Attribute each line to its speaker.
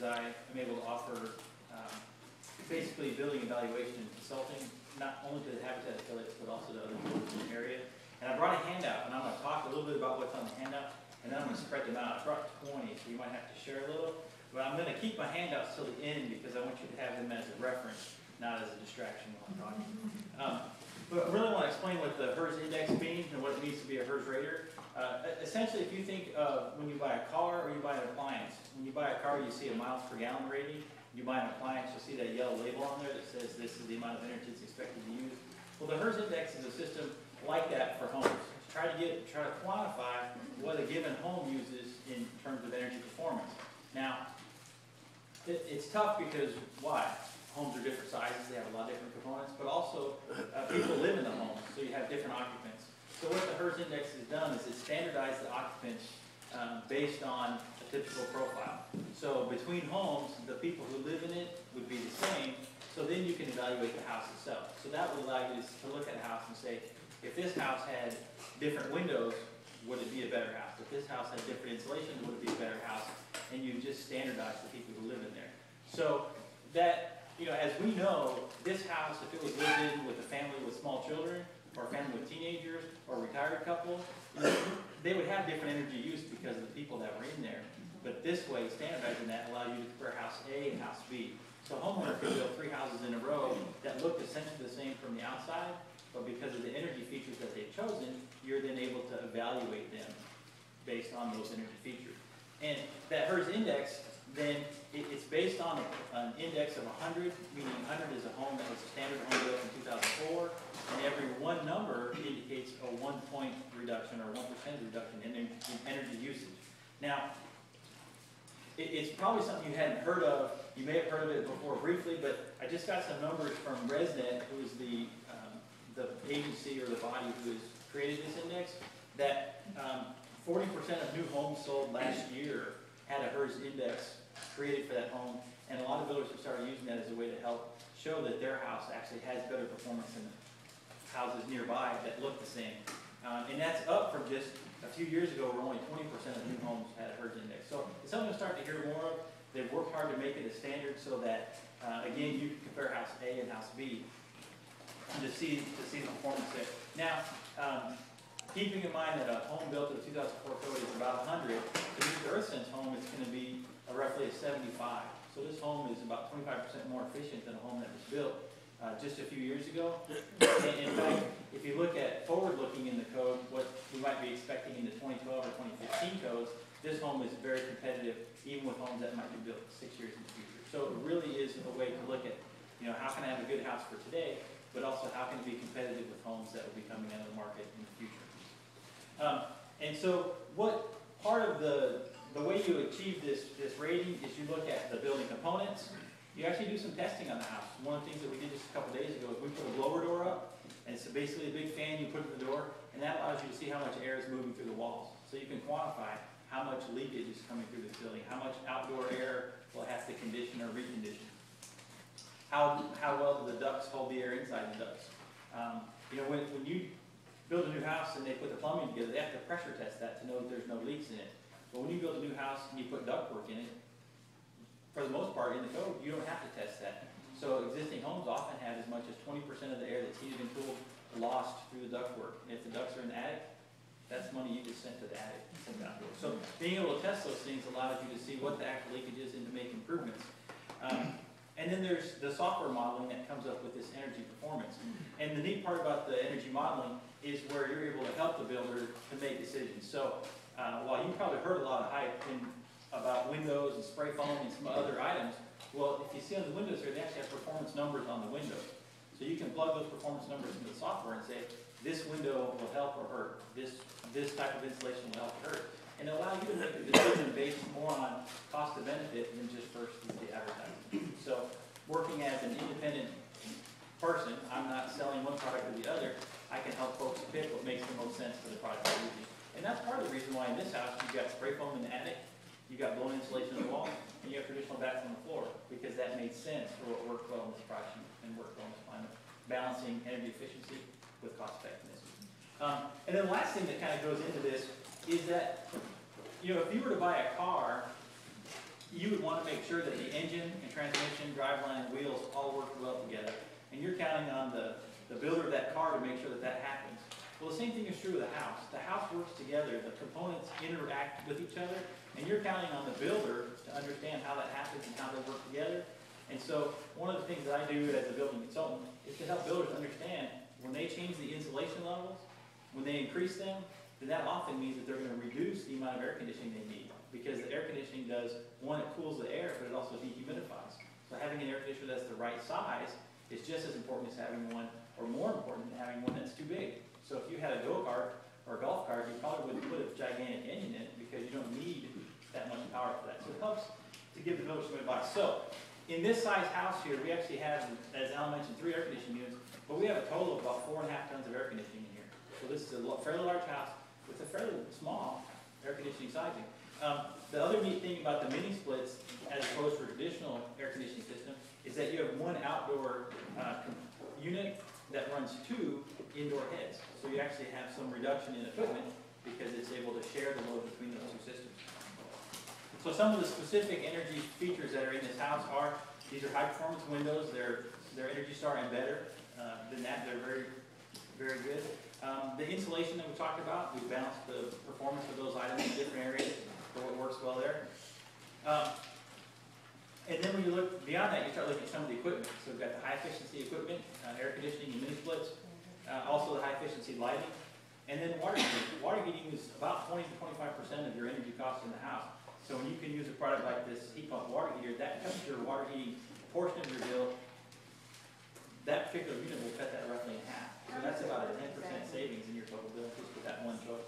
Speaker 1: is I am able to offer basically building evaluation and consulting, not only to the Habitat affiliates, but also to other builders in the area. And I brought a handout, and I'm going to talk a little bit about what's on the handout, and then I'm going to spread them out. I brought 20, so you might have to share a little. But I'm going to keep my handouts till the end because I want you to have them as a reference, not as a distraction while I'm talking. But I really want to explain what the HERS index means and what it means to be a HERS rater. Essentially, if you think of when you buy a car or you buy an appliance, when you buy a car, you see a miles per gallon rating. You buy an appliance, you'll see that yellow label on there that says this is the amount of energy it's expected to use. Well, the HERS index is a system like that for homes. Try to quantify what a given home uses in terms of energy performance. Now, it's tough because why? Homes are different sizes, they have a lot of different components, but also people live in the homes, so you have different occupants. So what the HERS index has done is it standardized the occupants based on a typical profile. So between homes, the people who live in it would be the same, so then you can evaluate the house itself. So that would allow you to look at a house and say, if this house had different windows, would it be a better house? If this house had different insulation, would it be a better house? And you just standardize the people who live in there. So that, as we know, this house, if it was lived in with a family with small children, or a family with teenagers, or a retired couple, they would have different energy use because of the people that were in there. But this way, standardizing that allows you to compare house A and house B. So a homeowner could build 3 houses in a row that look essentially the same from the outside, but because of the energy features that they've chosen, you're then able to evaluate them based on those energy features. And that HERS index, then it's based on an index of 100, meaning 100 is a home that was a standard home built in 2004, and every one number indicates a 1-point reduction or 1% reduction in energy usage. Now, it's probably something you hadn't heard of. You may have heard of it before briefly, but I just got some numbers from ResNet, who is the agency or the body who has created this index, that 40% of new homes sold last year had a HERS index created for that home, and a lot of builders have started using that as a way to help show that their house actually has better performance than houses nearby that look the same. And that's up from just a few years ago where only 20% of new homes had a HERS index. So it's something to start to hear more of. They've worked hard to make it a standard so that, again, you can compare house A and house B to see the performance there. Now, keeping in mind that a home built to the 2004 code is about 100, to use the EarthSense home, it's going to be roughly a 75. So this home is about 25% more efficient than a home that was built just a few years ago. And in fact, if you look at forward-looking in the code, what we might be expecting in the 2012 or 2015 codes, this home is very competitive, even with homes that might be built 6 years in the future. So it really is a way to look at, how can I have a good house for today, but also how can it be competitive with homes that will be coming out of the market in the future. And so what part of the way you achieve this rating is you look at the building components. You actually do some testing on the house. One of the things that we did just a couple days ago is we put a blower door up, and it's basically a big fan you put in the door, and that allows you to see how much air is moving through the walls. So you can quantify how much leakage is coming through this building, how much outdoor air will have to condition or recondition. How well do the ducts hold the air inside the ducts? When you build a new house and they put the plumbing together, they have to pressure test that to know that there's no leaks in it. But when you build a new house and you put ductwork in it, for the most part in the code, you don't have to test that. So existing homes often have as much as 20% of the air that's heated and cooled lost through the ductwork. And if the ducts are in the attic, that's money you just sent to the attic. So being able to test those things allows you to see what the actual leakage is and to make improvements. And then there's the software modeling that comes up with this energy performance. And the neat part about the energy modeling is where you're able to help the builder to make decisions. So while you probably heard a lot of hype about windows and spray foam and some other items, well, if you see on the windows here, they actually have performance numbers on the windows. So you can plug those performance numbers into the software and say, this window will help or hurt. This type of insulation will help or hurt. And it allows you to make a decision based more on cost to benefit than just versus the advertising. So working as an independent person, I'm not selling one product or the other. I can help folks pick what makes the most sense for the product they're using. And that's part of the reason why in this house you've got spray foam in the attic, you've got blown insulation on the wall, and you have traditional bats on the floor, because that made sense for what worked well in this project and worked well in this climate, balancing energy efficiency with cost effectiveness. And then the last thing that kind of goes into this is that, if you were to buy a car, you would want to make sure that the engine and transmission, driveline, and wheels all work well together. And you're counting on the builder of that car to make sure that that happens. Well, the same thing is true with the house. The house works together, the components interact with each other, and you're counting on the builder to understand how that happens and how they work together. And so one of the things that I do as a building consultant is to help builders understand when they change the insulation levels, when they increase them, then that often means that they're going to reduce the amount of air conditioning they need. Because the air conditioning does, one, it cools the air, but it also dehumidifies. So having an air conditioner that's the right size is just as important as having one, or more important than having one that's too big. So if you had a go-kart or a golf cart, you probably wouldn't put a gigantic engine in it because you don't need that much power for that. So it helps to give the builder some advice. So in this size house here, we actually have, as Alan mentioned, 3 air conditioning units, but we have a total of about 4.5 tons of air conditioning in here. So this is a fairly large house with a fairly small air conditioning sizing. The other neat thing about the mini splits, as opposed to a traditional air conditioning system, is that you have one outdoor unit that runs 2 indoor heads. So you actually have some reduction in equipment because it's able to share the load between those 2 systems. So some of the specific energy features that are in this house are, these are high performance windows. They're Energy Star and better than that. They're very, very good. The insulation that we talked about, we balanced the performance of those items in different areas for what works well there. And then when you look beyond that, you start looking at some of the equipment. So we've got the high efficiency equipment, air conditioning and mini splits, also the high efficiency lighting, and then water heating. Water heating is about 20 to 25% of your energy costs in the house. So when you can use a product like this heat pump water heater, that comes to your water heating portion of your bill. That particular unit will cut that roughly in half. So that's about a 10% savings in your total bill just with that one choice.